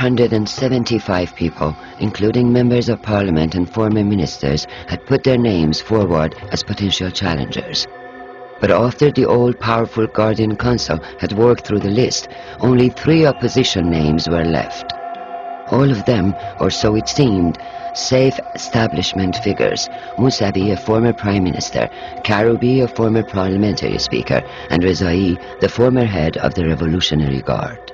175 people, including members of parliament and former ministers, had put their names forward as potential challengers. But after the all-powerful Guardian Council had worked through the list, only 3 opposition names were left. All of them, or so it seemed, safe establishment figures: Mousavi, a former prime minister, Karoubi, a former parliamentary speaker, and Rezai, the former head of the Revolutionary Guard.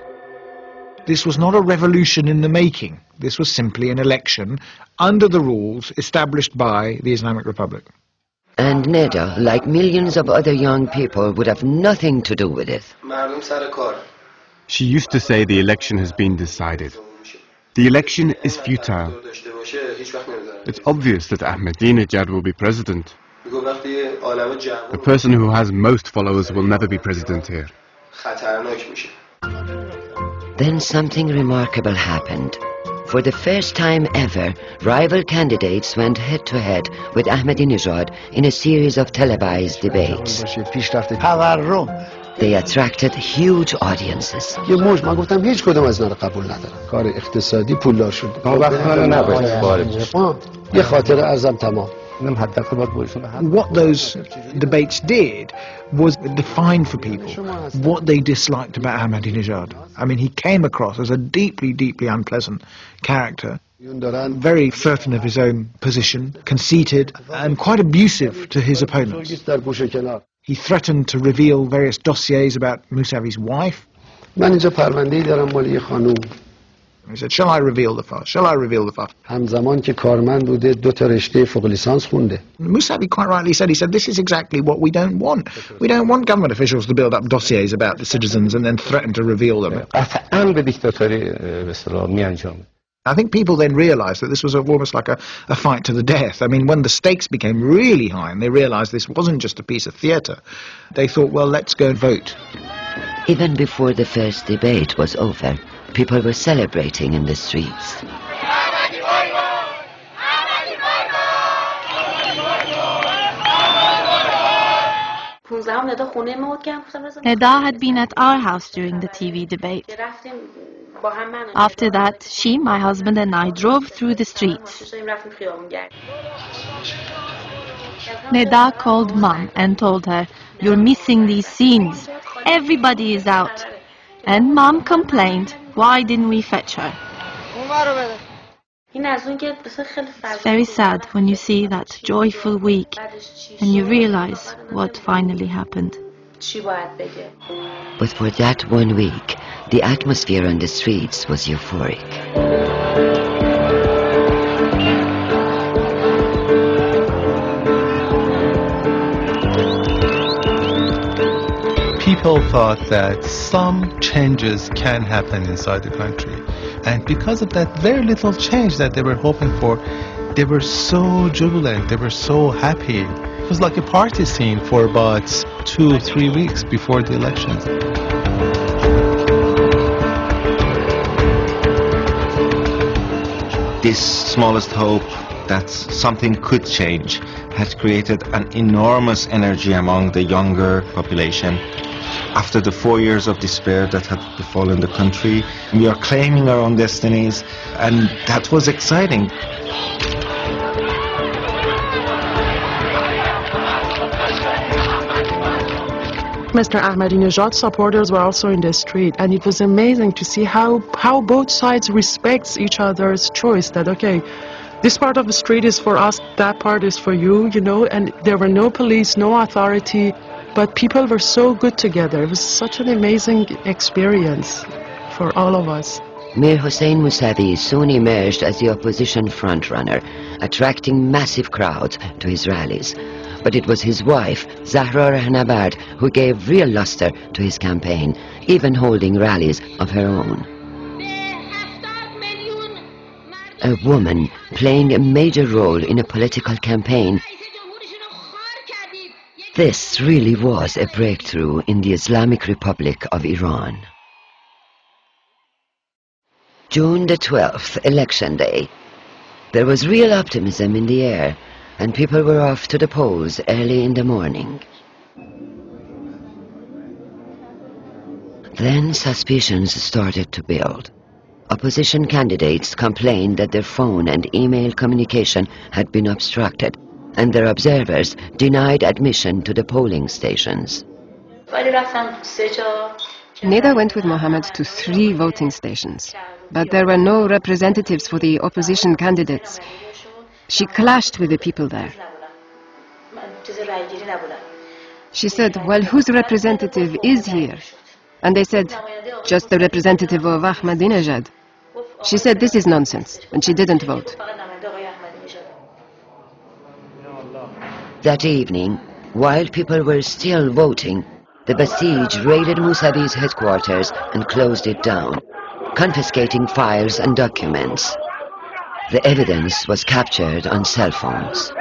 This was not a revolution in the making. This was simply an election under the rules established by the Islamic Republic. And Neda, like millions of other young people, would have nothing to do with it. She used to say the election has been decided. The election is futile. It's obvious that Ahmadinejad will be president. The person who has most followers will never be president here. Then something remarkable happened. For the first time ever, rival candidates went head-to-head with Ahmadinejad in a series of televised debates. They attracted huge audiences. What those debates did was define for people what they disliked about Ahmadinejad. I mean, he came across as a deeply, deeply unpleasant character, very certain of his own position, conceited, and quite abusive to his opponents. He threatened to reveal various dossiers about Mousavi's wife. He said, "Shall I reveal the file? Shall I reveal the file?" Mousavi quite rightly said, this is exactly what we don't want. We don't want government officials to build up dossiers about the citizens and then threaten to reveal them. I think people then realized that this was almost like a fight to the death. I mean, when the stakes became really high and they realized this wasn't just a piece of theatre, they thought, well, let's go and vote. Even before the first debate was over, people were celebrating in the streets. Neda had been at our house during the TV debate. After that, she, my husband and I drove through the streets. Neda called Mom and told her, "You're missing these scenes. Everybody is out." And Mom complained, why didn't we fetch her? It's very sad when you see that joyful week and you realize what finally happened. But for that one week, the atmosphere on the streets was euphoric. People thought that some changes can happen inside the country. And because of that very little change that they were hoping for, they were so jubilant, they were so happy. It was like a party scene for about 2 or 3 weeks before the elections. This smallest hope that something could change had created an enormous energy among the younger population. After the 4 years of despair that had befallen the country, we are claiming our own destinies, and that was exciting. Mr. Ahmadinejad supporters were also in the street, and it was amazing to see how both sides respects each other's choice, that okay, this part of the street is for us, that part is for you, you know, and there were no police, no authority, but people were so good together. It was such an amazing experience for all of us. Mir Hossein Mousavi soon emerged as the opposition frontrunner, attracting massive crowds to his rallies. But it was his wife, Zahra Rahnavard, who gave real luster to his campaign, even holding rallies of her own. A woman playing a major role in a political campaign. This really was a breakthrough in the Islamic Republic of Iran. June the 12th, Election Day. There was real optimism in the air, and people were off to the polls early in the morning. Then suspicions started to build. Opposition candidates complained that their phone and email communication had been obstructed, and their observers denied admission to the polling stations. Neda went with Mohammed to 3 voting stations, but there were no representatives for the opposition candidates. She clashed with the people there. She said, "Well, whose representative is here?" And they said, "Just the representative of Ahmadinejad." She said, "This is nonsense," and she didn't vote. That evening, while people were still voting, the Basij raided Mousavi's headquarters and closed it down, confiscating files and documents. The evidence was captured on cell phones.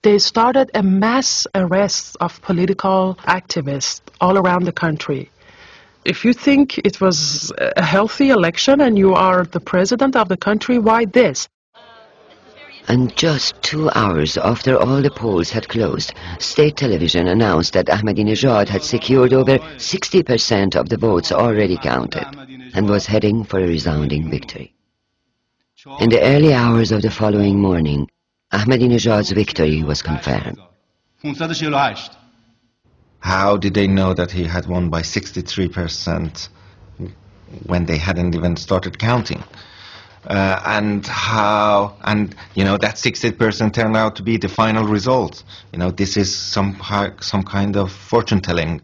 They started a mass arrest of political activists all around the country. If you think it was a healthy election and you are the president of the country, why this? And just 2 hours after all the polls had closed, state television announced that Ahmadinejad had secured over 60% of the votes already counted and was heading for a resounding victory. In the early hours of the following morning, Ahmadinejad's victory was confirmed. How did they know that he had won by 63% when they hadn't even started counting? And that 60% turned out to be the final result. This is some kind of fortune telling.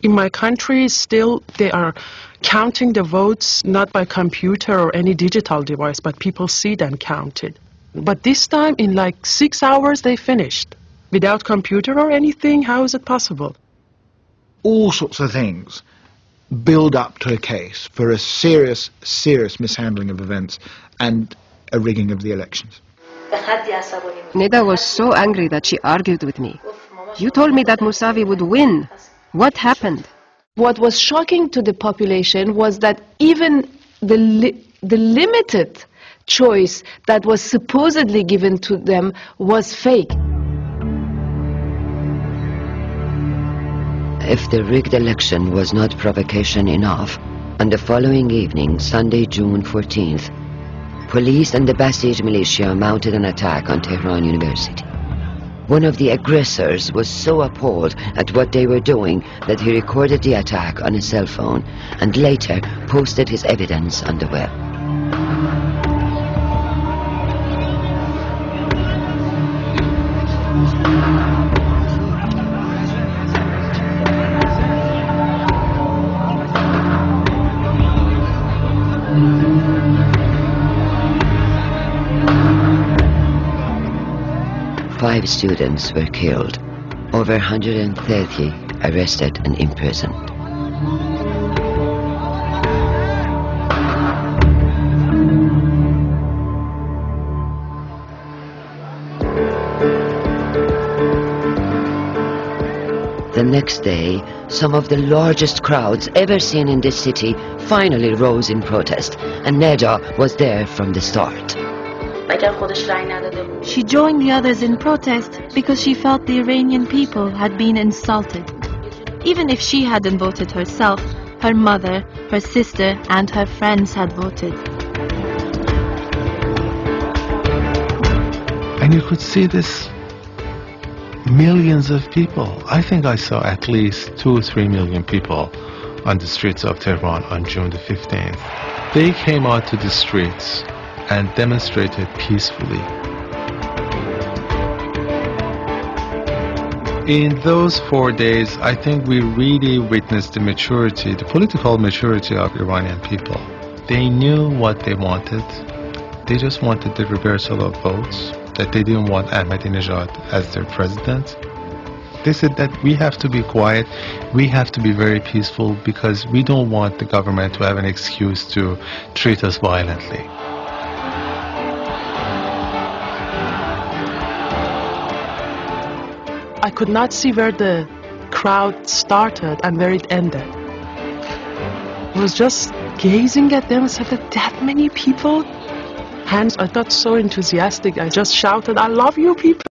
In my country, still they are counting the votes not by computer or any digital device, but people see them counted. But this time, in like 6 hours, they finished. Without computer or anything, how is it possible? All sorts of things build up to a case for a serious, serious mishandling of events and a rigging of the elections. Neda was so angry that she argued with me. "You told me that Mousavi would win. What happened?" What was shocking to the population was that even the limited choice that was supposedly given to them was fake. If the rigged election was not provocation enough, on the following evening, Sunday, June 14th, police and the Basij militia mounted an attack on Tehran University. One of the aggressors was so appalled at what they were doing that he recorded the attack on a cell phone and later posted his evidence on the web. Five students were killed, over 130 arrested and imprisoned. The next day, some of the largest crowds ever seen in this city finally rose in protest, and Neda was there from the start. She joined the others in protest because she felt the Iranian people had been insulted. Even if she hadn't voted herself, her mother, her sister, and her friends had voted. And you could see this millions of people. I think I saw at least 2 or 3 million people on the streets of Tehran on June the 15th. They came out to the streets and demonstrated peacefully. In those 4 days, I think we really witnessed the maturity, the political maturity of Iranian people. They knew what they wanted. They just wanted the reversal of votes, that they didn't want Ahmadinejad as their president. They said that we have to be quiet, we have to be very peaceful because we don't want the government to have an excuse to treat us violently. I could not see where the crowd started and where it ended. It was just gazing at them and said that many people. Hands, I got so enthusiastic, I just shouted, I love you people.